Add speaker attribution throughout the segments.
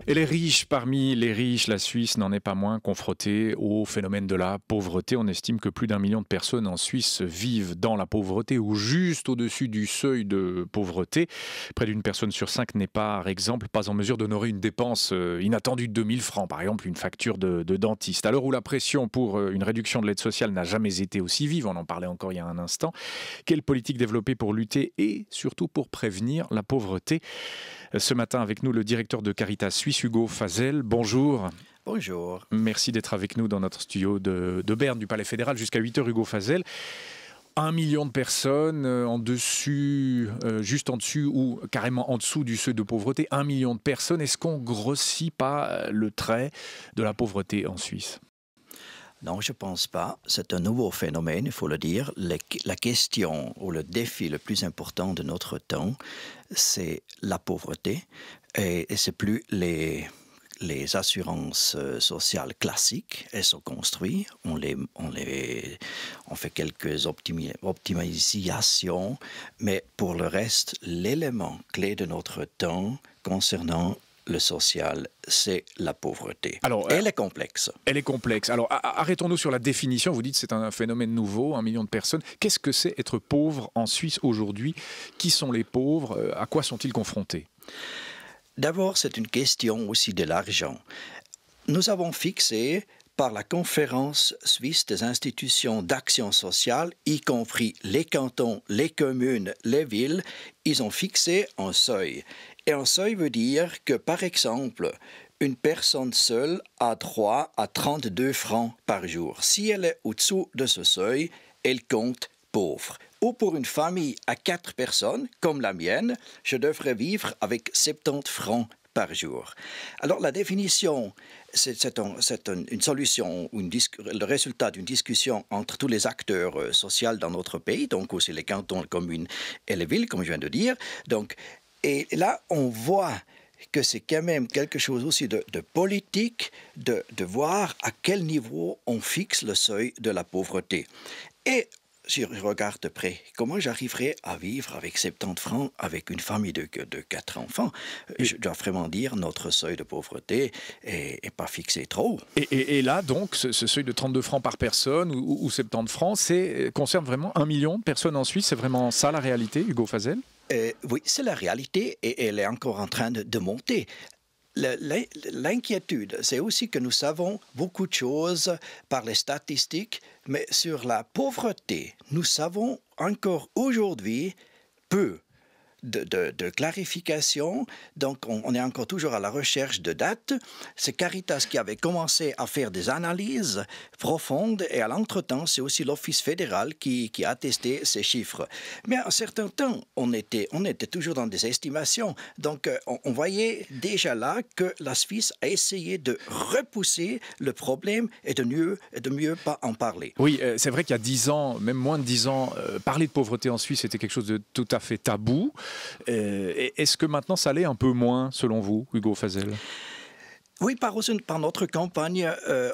Speaker 1: Et les riches, parmi les riches, la Suisse n'en est pas moins confrontée au phénomène de la pauvreté. On estime que plus d'1 million de personnes en Suisse vivent dans la pauvreté ou juste au-dessus du seuil de pauvreté. Près d'une personne sur 5 n'est par exemple pas en mesure d'honorer une dépense inattendue de 2000 francs, par exemple une facture de dentiste. À l'heure où la pression pour une réduction de l'aide sociale n'a jamais été aussi vive, on en parlait encore il y a un instant, quelle politique développer pour lutter et surtout pour prévenir la pauvreté? Ce matin avec nous le directeur de Caritas Suisse, Hugo Fazel. Bonjour.
Speaker 2: Bonjour.
Speaker 1: Merci d'être avec nous dans notre studio de Berne, du Palais fédéral, jusqu'à 8h, Hugo Fazel. 1 million de personnes en dessus, juste en dessus ou carrément en dessous du seuil de pauvreté. 1 million de personnes. Est-ce qu'on grossit pas le trait de la pauvreté en Suisse?
Speaker 2: Non, je ne pense pas. C'est un nouveau phénomène, il faut le dire. La question ou le défi le plus important de notre temps, c'est la pauvreté. Et c'est plus les assurances sociales classiques. Elles sont construites. On fait quelques optimisations. Mais pour le reste, l'élément clé de notre temps concernant le social, c'est la pauvreté. Alors, elle est complexe.
Speaker 1: Elle est complexe. Alors, arrêtons-nous sur la définition. Vous dites que c'est un phénomène nouveau, 1 million de personnes. Qu'est-ce que c'est être pauvre en Suisse aujourd'hui? Qui sont les pauvres? À quoi sont-ils confrontés?
Speaker 2: D'abord, c'est une question aussi de l'argent. Nous avons fixé par la Conférence suisse des institutions d'action sociale, y compris les cantons, les communes, les villes, ils ont fixé un seuil. Et un seuil veut dire que, par exemple, une personne seule a droit à 32 francs par jour. Si elle est au-dessous de ce seuil, elle compte pauvre. Ou pour une famille à 4 personnes, comme la mienne, je devrais vivre avec 70 francs par jour. Alors la définition, c'est une solution, le résultat d'une discussion entre tous les acteurs sociaux dans notre pays, donc aussi les cantons, les communes et les villes, comme je viens de dire. Donc, et là, on voit que c'est quand même quelque chose aussi de politique, de voir à quel niveau on fixe le seuil de la pauvreté. Et si je regarde de près, comment j'arriverai à vivre avec 70 francs avec une famille de 4 enfants? Je dois vraiment dire notre seuil de pauvreté est pas fixé trop.
Speaker 1: Et là, donc, ce seuil de 32 francs par personne ou 70 francs, concerne vraiment 1 million de personnes en Suisse. C'est vraiment ça la réalité, Hugo Fazel?
Speaker 2: Oui, c'est la réalité et elle est encore en train de monter. L'inquiétude, c'est aussi que nous savons beaucoup de choses par les statistiques, mais sur la pauvreté, nous savons encore aujourd'hui peu de clarification. Donc, on est encore toujours à la recherche de dates. C'est Caritas qui avait commencé à faire des analyses profondes et à l'entretemps, c'est aussi l'Office fédéral qui a attesté ces chiffres. Mais à un certain temps, on était toujours dans des estimations. Donc, on voyait déjà là que la Suisse a essayé de repousser le problème et de mieux pas en parler.
Speaker 1: Oui, c'est vrai qu'il y a 10 ans, même moins de 10 ans, parler de pauvreté en Suisse était quelque chose de tout à fait tabou. Est-ce que maintenant ça l'est un peu moins, selon vous, Hugo Fazel?
Speaker 2: Oui, par notre campagne,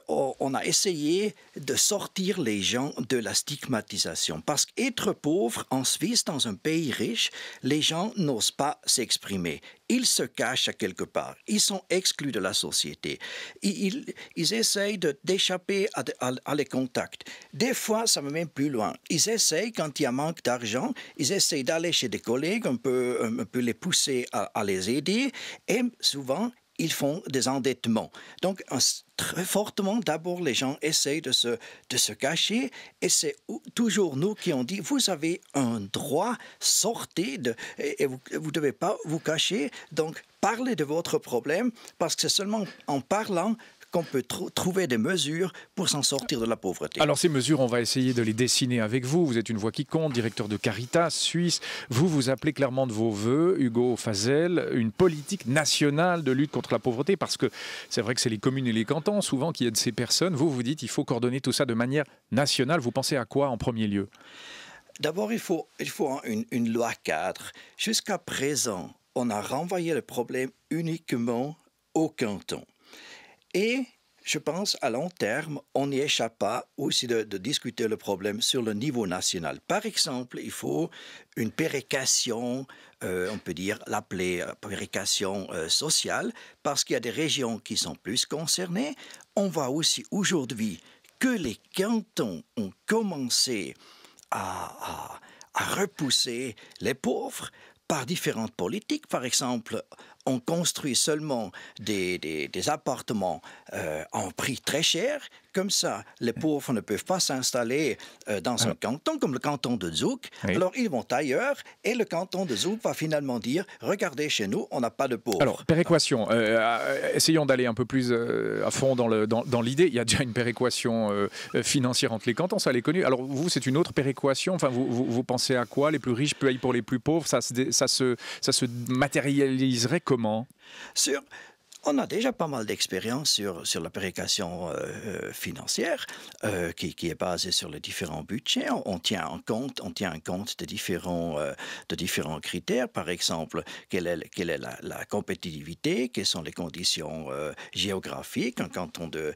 Speaker 2: on a essayé de sortir les gens de la stigmatisation. Parce qu'être pauvre en Suisse, dans un pays riche, les gens n'osent pas s'exprimer. Ils se cachent à quelque part. Ils sont exclus de la société. Ils essayent d'échapper à les contacts. Des fois, ça va même plus loin. Ils essayent, quand il y a manque d'argent, ils essayent d'aller chez des collègues, un peu les pousser à les aider. Et souvent, ils font des endettements. Donc, très fortement, d'abord, les gens essayent de se cacher et c'est toujours nous qui ont dit, vous avez un droit, sortez et vous ne devez pas vous cacher. Donc, parlez de votre problème parce que c'est seulement en parlant qu'on peut trouver des mesures pour s'en sortir de la pauvreté.
Speaker 1: Alors ces mesures, on va essayer de les dessiner avec vous. Vous êtes une voix qui compte, directeur de Caritas Suisse. Vous appelez clairement de vos voeux, Hugo Fazel, une politique nationale de lutte contre la pauvreté, parce que c'est vrai que c'est les communes et les cantons souvent qui aident ces personnes. Vous dites qu'il faut coordonner tout ça de manière nationale. Vous pensez à quoi en premier lieu?
Speaker 2: D'abord, il faut une loi cadre. Jusqu'à présent, on a renvoyé le problème uniquement au canton. Et je pense à long terme, on n'y échappe pas aussi de discuter le problème sur le niveau national. Par exemple, il faut une péréquation, on peut dire l'appeler péréquation sociale, parce qu'il y a des régions qui sont plus concernées. On voit aussi aujourd'hui que les cantons ont commencé à repousser les pauvres par différentes politiques. Par exemple, on construit seulement des appartements en prix très cher. Comme ça, les pauvres ne peuvent pas s'installer dans un canton comme le canton de Zug. Oui. Alors, ils vont ailleurs et le canton de Zug va finalement dire « Regardez, chez nous, on n'a pas de pauvres. »
Speaker 1: Alors, péréquation. Essayons d'aller un peu plus à fond dans l'idée. Il y a déjà une péréquation financière entre les cantons, ça l'est connu. Alors, vous, c'est une autre péréquation. Enfin, vous pensez à quoi? Les plus riches payent pour les plus pauvres. Ça se matérialiserait comment?
Speaker 2: On a déjà pas mal d'expérience sur la péréquation financière qui est basée sur les différents budgets. On tient en compte de différents critères. Par exemple, quelle est la compétitivité, quelles sont les conditions géographiques. Un canton de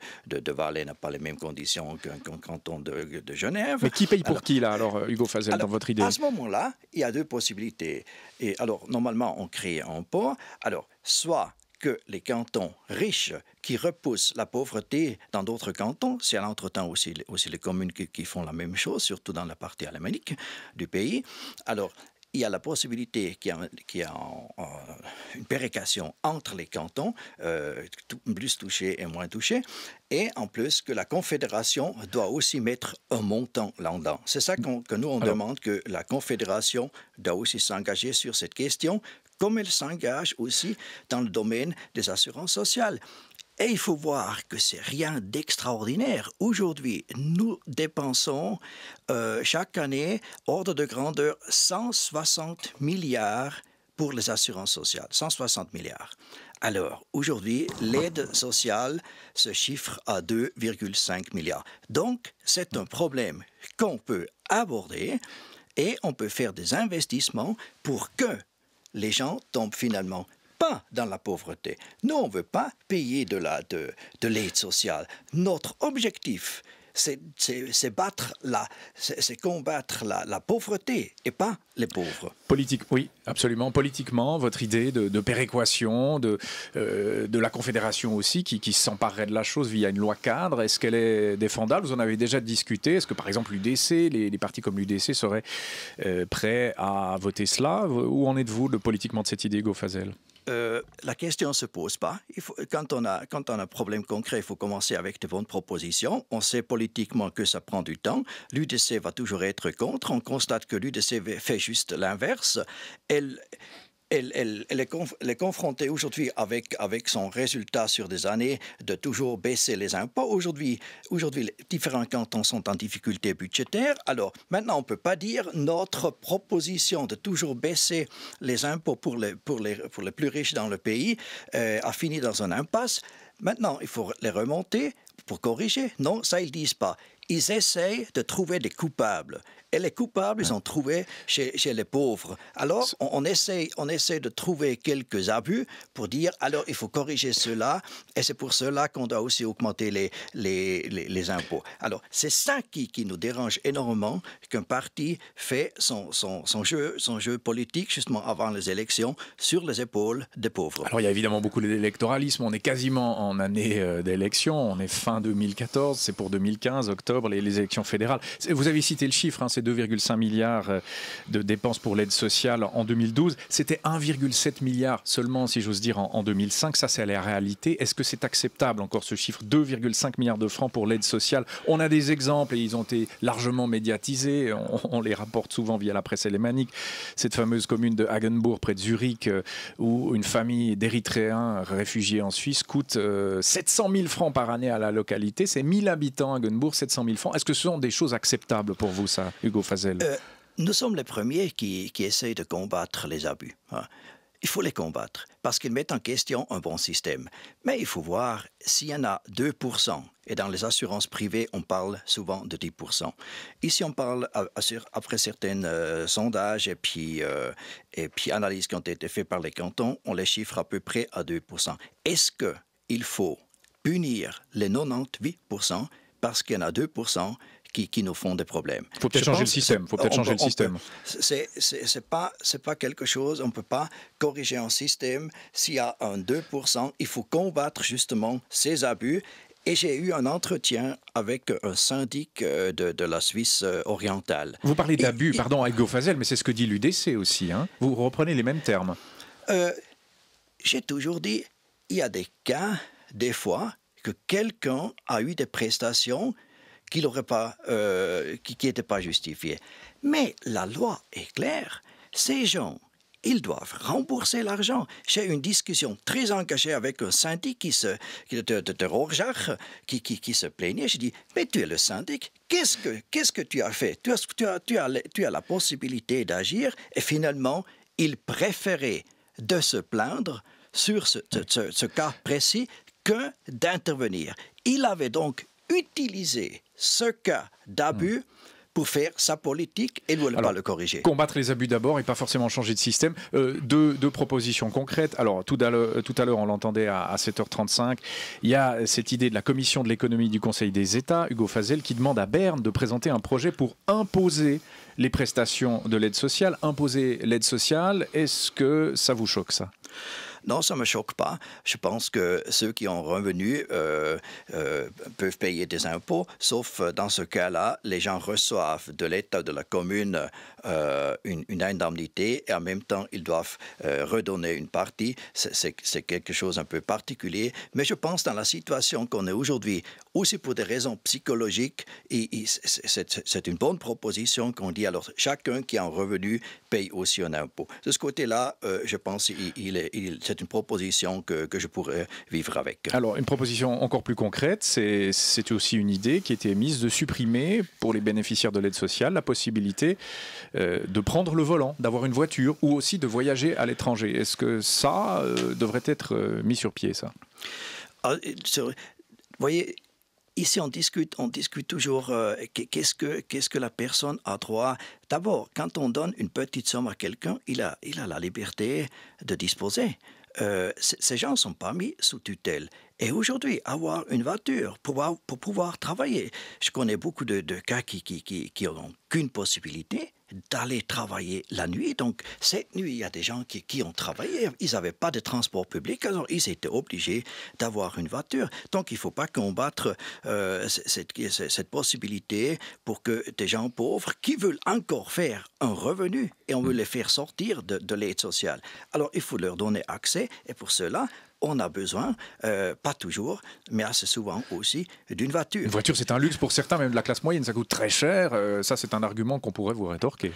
Speaker 2: Valais n'a pas les mêmes conditions qu'un canton de Genève.
Speaker 1: Mais qui paye pour qui, là, alors, Hugo Fazel, dans votre idée?
Speaker 2: À ce moment-là, il y a deux possibilités. Et alors, normalement, on crée un pot. Alors, soit que les cantons riches qui repoussent la pauvreté dans d'autres cantons, c'est à l'entretemps aussi les communes qui font la même chose, surtout dans la partie alémanique du pays. Alors, il y a la possibilité qu'il y a une péréquation entre les cantons, plus touchés et moins touchés, et en plus que la Confédération doit aussi mettre un montant là-dedans. C'est ça que nous, on demande, que la Confédération doit aussi s'engager sur cette question, comme elle s'engage aussi dans le domaine des assurances sociales. Et il faut voir que c'est rien d'extraordinaire. Aujourd'hui, nous dépensons chaque année, ordre de grandeur, 160 milliards pour les assurances sociales. 160 milliards. Alors, aujourd'hui, l'aide sociale se chiffre à 2,5 milliards. Donc, c'est un problème qu'on peut aborder et on peut faire des investissements pour que les gens tombent finalement pas dans la pauvreté. Nous, on ne veut pas payer de l'aide sociale. Notre objectif, c'est combattre la pauvreté et pas les pauvres.
Speaker 1: Politique, oui, absolument. Politiquement, votre idée de péréquation, de la Confédération aussi, qui s'emparerait de la chose via une loi cadre, est-ce qu'elle est défendable? Vous en avez déjà discuté. Est-ce que, par exemple, l'UDC, les partis comme l'UDC seraient prêts à voter cela? Où en êtes-vous politiquement de cette idée, Hugo Fazel?
Speaker 2: La question ne se pose pas. Quand on a un problème concret, il faut commencer avec de bonnes propositions. On sait politiquement que ça prend du temps. L'UDC va toujours être contre. On constate que l'UDC fait juste l'inverse. Elle est confrontée aujourd'hui avec son résultat sur des années de toujours baisser les impôts. Aujourd'hui, les différents cantons sont en difficulté budgétaire. Alors, maintenant, on ne peut pas dire notre proposition de toujours baisser les impôts pour les plus riches dans le pays a fini dans une impasse. Maintenant, il faut les remonter pour corriger. Non, ça, ils ne disent pas. Ils essayent de trouver des coupables. Et les coupables, ils ont trouvé chez les pauvres. Alors, on essaie de trouver quelques abus pour dire, alors, il faut corriger cela, et c'est pour cela qu'on doit aussi augmenter les impôts. Alors, c'est ça qui nous dérange énormément, qu'un parti fait son jeu politique, justement avant les élections, sur les épaules des pauvres.
Speaker 1: Alors, il y a évidemment beaucoup d'électoralisme. On est quasiment en année d'élection. On est fin 2014, c'est pour 2015, octobre, les élections fédérales. Vous avez cité le chiffre, hein, c'est 2,5 milliards de dépenses pour l'aide sociale en 2012. C'était 1,7 milliard seulement, si j'ose dire, en 2005. Ça, c'est la réalité. Est-ce que c'est acceptable, encore ce chiffre, 2,5 milliards de francs pour l'aide sociale? On a des exemples et ils ont été largement médiatisés. On les rapporte souvent via la presse alémanique. Cette fameuse commune de Hagenbourg, près de Zurich, où une famille d'Érythréens réfugiés en Suisse coûte 700 000 francs par année à la localité. C'est 1000 habitants, Hagenbourg, 700 000 francs. Est-ce que ce sont des choses acceptables pour vous, ça, Hugo Fazel?
Speaker 2: Nous sommes les premiers qui essayent de combattre les abus. Hein. Il faut les combattre parce qu'ils mettent en question un bon système. Mais il faut voir s'il y en a 2%, et dans les assurances privées, on parle souvent de 10%. Ici, on parle, après certains sondages et puis analyses qui ont été faites par les cantons, on les chiffre à peu près à 2%. Est-ce qu'il faut punir les 98% parce qu'il y en a 2% qui nous font des problèmes.
Speaker 1: Il faut peut-être changer le système.
Speaker 2: C'est pas quelque chose, on ne peut pas corriger un système. S'il y a un 2%, il faut combattre justement ces abus. Et j'ai eu un entretien avec un syndic de la Suisse orientale.
Speaker 1: Vous parlez d'abus, pardon, Hugo Fazel, mais c'est ce que dit l'UDC aussi. Hein. Vous reprenez les mêmes termes.
Speaker 2: J'ai toujours dit, il y a des cas, des fois, que quelqu'un a eu des prestations qui n'étaient pas justifiées. Mais la loi est claire. Ces gens, ils doivent rembourser l'argent. J'ai eu une discussion très engagée avec un syndic de Rorschach qui se plaignait. J'ai dit, mais tu es le syndic, qu'est-ce que tu as fait? Tu as la possibilité d'agir. Et finalement, il préférait de se plaindre sur ce cas précis que d'intervenir. Il avait donc utilisé ce cas d'abus pour faire sa politique et ne voulait pas le corriger.
Speaker 1: Combattre les abus d'abord et pas forcément changer de système. Deux propositions concrètes. Alors, tout à l'heure, on l'entendait à 7h35, il y a cette idée de la Commission de l'économie du Conseil des États, Hugo Fazel, qui demande à Berne de présenter un projet pour imposer les prestations de l'aide sociale. Imposer l'aide sociale, est-ce que ça vous choque, ça ?
Speaker 2: Non, ça ne me choque pas. Je pense que ceux qui ont revenu peuvent payer des impôts, sauf dans ce cas-là, les gens reçoivent de l'État, de la commune, une indemnité et en même temps, ils doivent redonner une partie. C'est quelque chose un peu particulier, mais je pense dans la situation qu'on est aujourd'hui, aussi pour des raisons psychologiques, c'est une bonne proposition qu'on dit, alors chacun qui a un revenu paye aussi un impôt. De ce côté-là, je pense c'est une proposition que je pourrais vivre avec.
Speaker 1: Alors, une proposition encore plus concrète, c'est aussi une idée qui a été émise de supprimer pour les bénéficiaires de l'aide sociale la possibilité de prendre le volant, d'avoir une voiture ou aussi de voyager à l'étranger. Est-ce que ça devrait être mis sur pied, ça?
Speaker 2: Vous voyez, ici, on discute toujours qu'est-ce que la personne a droit. D'abord, quand on donne une petite somme à quelqu'un, il a la liberté de disposer. Ces gens ne sont pas mis sous tutelle. Et aujourd'hui, avoir une voiture pour pouvoir travailler, je connais beaucoup de cas qui n'ont qu'une possibilité d'aller travailler la nuit. Donc, cette nuit, il y a des gens qui ont travaillé. Ils n'avaient pas de transport public, alors ils étaient obligés d'avoir une voiture. Donc, il ne faut pas combattre cette possibilité pour que des gens pauvres qui veulent encore faire un revenu et on veut les faire sortir de l'aide sociale. Alors, il faut leur donner accès et pour cela, on a besoin, pas toujours, mais assez souvent aussi, d'une voiture.
Speaker 1: Une voiture, c'est un luxe pour certains, même de la classe moyenne, ça coûte très cher. Ça, c'est un argument qu'on pourrait vous rétorquer.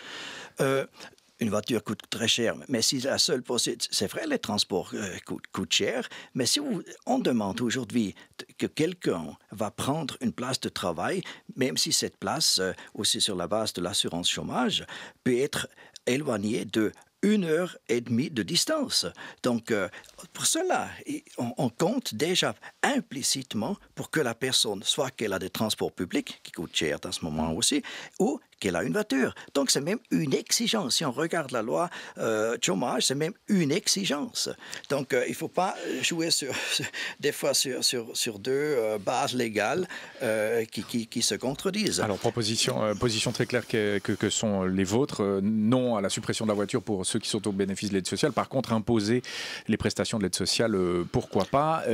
Speaker 2: Une voiture coûte très cher, mais si la seule possibilité, c'est vrai, les transports coûtent cher, mais si on demande aujourd'hui que quelqu'un va prendre une place de travail, même si cette place, aussi sur la base de l'assurance chômage, peut être éloignée de 1h30 de distance. Donc, pour cela, on compte déjà implicitement pour que la personne, soit qu'elle a des transports publics, qui coûtent cher dans ce moment aussi, ou qu'elle a une voiture. Donc, c'est même une exigence. Si on regarde la loi chômage, c'est même une exigence. Donc, il ne faut pas jouer des fois sur deux bases légales qui se contredisent.
Speaker 1: Alors, position très claire que sont les vôtres. Non à la suppression de la voiture pour ceux qui sont au bénéfice de l'aide sociale. Par contre, imposer les prestations de l'aide sociale, pourquoi pas